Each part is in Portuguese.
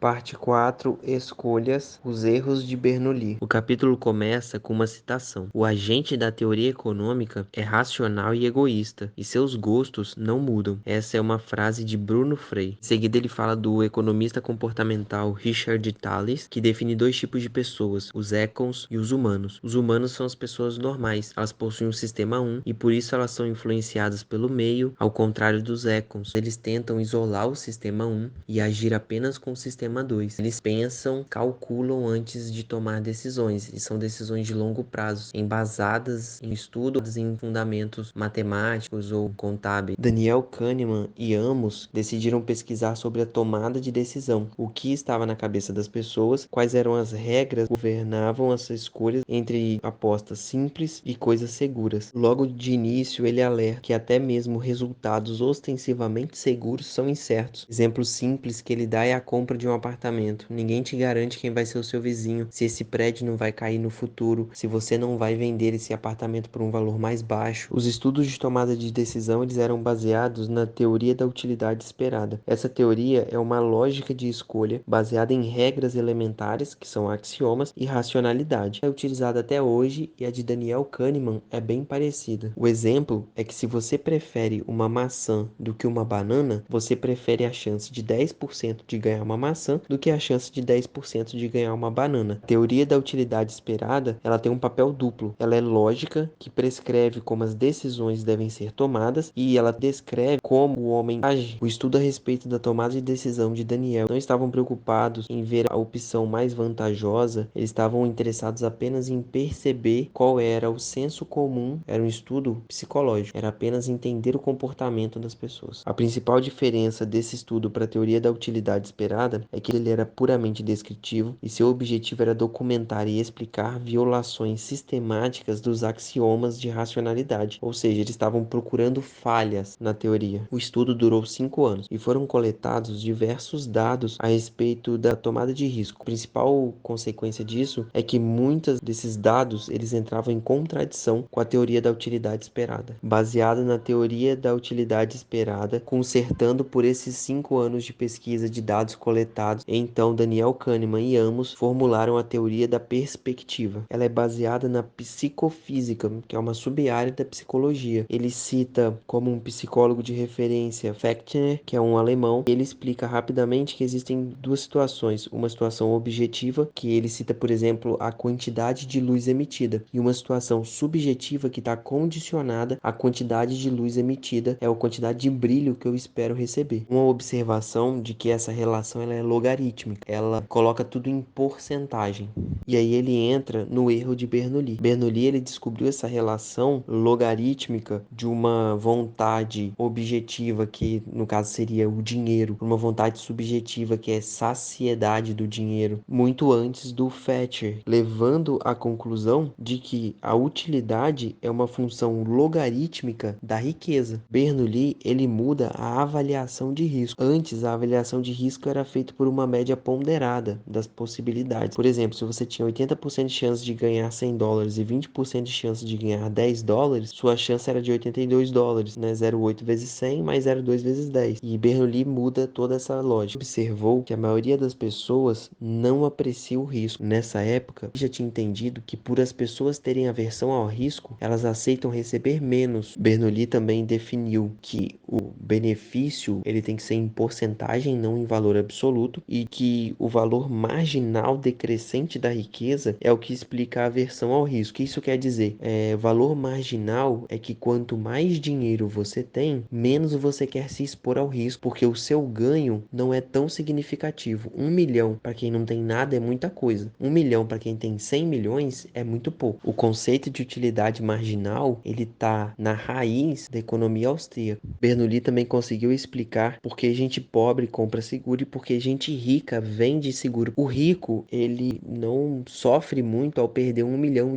Parte 4. Escolhas, os erros de Bernoulli. O capítulo começa com uma citação. O agente da teoria econômica é racional e egoísta, e seus gostos não mudam. Essa é uma frase de Bruno Frey. Em seguida ele fala do economista comportamental Richard Thaler, que define dois tipos de pessoas, os econs e os humanos. Os humanos são as pessoas normais, elas possuem um sistema 1 e por isso elas são influenciadas pelo meio, ao contrário dos econs. Eles tentam isolar o sistema 1 e agir apenas com o sistema 2. Eles pensam, calculam antes de tomar decisões, e são decisões de longo prazo, embasadas em estudos, em fundamentos matemáticos ou contábeis. Daniel Kahneman e Amos decidiram pesquisar sobre a tomada de decisão, o que estava na cabeça das pessoas, quais eram as regras que governavam as escolhas entre apostas simples e coisas seguras. Logo de início, ele alerta que até mesmo resultados ostensivamente seguros são incertos. Exemplo simples que ele dá é a compra de um apartamento. Ninguém te garante quem vai ser o seu vizinho, se esse prédio não vai cair no futuro, se você não vai vender esse apartamento por um valor mais baixo. Os estudos de tomada de decisão eles eram baseados na teoria da utilidade esperada. Essa teoria é uma lógica de escolha baseada em regras elementares, que são axiomas, e racionalidade. É utilizada até hoje e a de Daniel Kahneman é bem parecida. O exemplo é que se você prefere uma maçã do que uma banana, você prefere a chance de 10% de ganhar uma maçã do que a chance de 10% de ganhar uma banana. A teoria da utilidade esperada, ela tem um papel duplo. Ela é lógica, que prescreve como as decisões devem ser tomadas, e ela descreve como o homem age. O estudo a respeito da tomada de decisão de Daniel não estavam preocupados em ver a opção mais vantajosa, eles estavam interessados apenas em perceber qual era o senso comum. Era um estudo psicológico, era apenas entender o comportamento das pessoas. A principal diferença desse estudo para a teoria da utilidade esperada é que ele era puramente descritivo e seu objetivo era documentar e explicar violações sistemáticas dos axiomas de racionalidade, ou seja, eles estavam procurando falhas na teoria. O estudo durou 5 anos e foram coletados diversos dados a respeito da tomada de risco. A principal consequência disso é que muitos desses dados eles entravam em contradição com a teoria da utilidade esperada. Baseado na teoria da utilidade esperada, consertando por esses 5 anos de pesquisa de dados coletados, então Daniel Kahneman e Amos formularam a teoria da perspectiva. Ela é baseada na psicofísica, que é uma sub-área da psicologia. Ele cita como um psicólogo de referência Fechner, que é um alemão, e ele explica rapidamente que existem duas situações, uma situação objetiva, que ele cita, por exemplo, a quantidade de luz emitida, e uma situação subjetiva que está condicionada à quantidade de luz emitida, é a quantidade de brilho que eu espero receber. Uma observação de que essa relação ela é logarítmica, ela coloca tudo em porcentagem. E aí ele entra no erro de Bernoulli. Bernoulli ele descobriu essa relação logarítmica de uma vontade objetiva, que no caso seria o dinheiro, uma vontade subjetiva, que é saciedade do dinheiro, muito antes do Thatcher, levando à conclusão de que a utilidade é uma função logarítmica da riqueza. Bernoulli ele muda a avaliação de risco. Antes, a avaliação de risco era feita por uma média ponderada das possibilidades. Por exemplo, se você tinha 80% de chance de ganhar $100 e 20% de chance de ganhar $10, sua chance era de $82, né? 0,8 vezes 100 mais 0,2 vezes 10. E Bernoulli muda toda essa lógica. Observou que a maioria das pessoas não aprecia o risco. Nessa época, já tinha entendido que por as pessoas terem aversão ao risco, elas aceitam receber menos. Bernoulli também definiu que o benefício ele tem que ser em porcentagem, não em valor absoluto, e que o valor marginal decrescente da riqueza é o que explica a aversão ao risco. O que isso quer dizer? Valor marginal é que quanto mais dinheiro você tem, menos você quer se expor ao risco, porque o seu ganho não é tão significativo. 1 milhão para quem não tem nada é muita coisa. 1 milhão para quem tem 100 milhões é muito pouco. O conceito de utilidade marginal, ele está na raiz da economia austríaca. Bernoulli também conseguiu explicar por que gente pobre compra seguro e por que gente rica vende seguro. O rico, ele não não sofre muito ao perder R$ 1 milhão,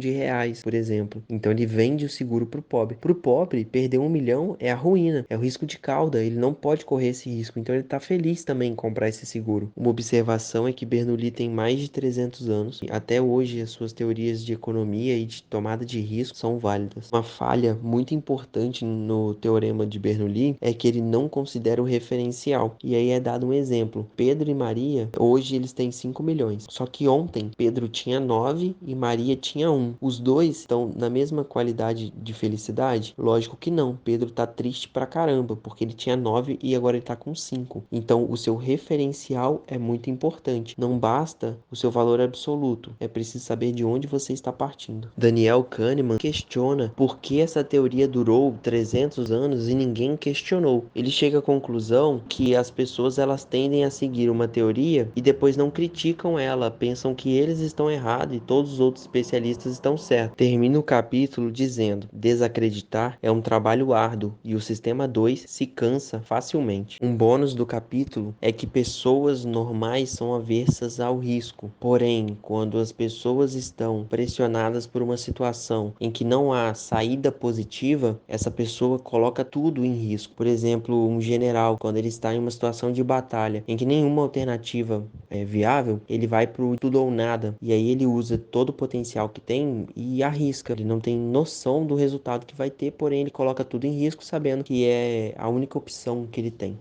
por exemplo. Então ele vende o seguro para o pobre. Para o pobre, perder 1 milhão é a ruína, é o risco de cauda, ele não pode correr esse risco, então ele está feliz também em comprar esse seguro. Uma observação é que Bernoulli tem mais de 300 anos, e até hoje as suas teorias de economia e de tomada de risco são válidas. Uma falha muito importante no teorema de Bernoulli é que ele não considera o referencial, e aí é dado um exemplo. Pedro e Maria, hoje eles têm 5 milhões, só que ontem Pedro tinha 9 e Maria tinha 1. Os dois estão na mesma qualidade de felicidade? Lógico que não. Pedro tá triste pra caramba, porque ele tinha 9 e agora ele tá com 5. Então, o seu referencial é muito importante. Não basta o seu valor absoluto. É preciso saber de onde você está partindo. Daniel Kahneman questiona por que essa teoria durou 300 anos e ninguém questionou. Ele chega à conclusão que as pessoas elas tendem a seguir uma teoria e depois não criticam ela, pensam que eles estão errados e todos os outros especialistas estão certos. Termina o capítulo dizendo: desacreditar é um trabalho árduo e o sistema 2 se cansa facilmente. Um bônus do capítulo é que pessoas normais são aversas ao risco. Porém, quando as pessoas estão pressionadas por uma situação em que não há saída positiva, essa pessoa coloca tudo em risco. Por exemplo, um general, quando ele está em uma situação de batalha em que nenhuma alternativa é viável, ele vai pro tudo ou nada. E aí ele usa todo o potencial que tem e arrisca. Ele não tem noção do resultado que vai ter, porém ele coloca tudo em risco sabendo que é a única opção que ele tem.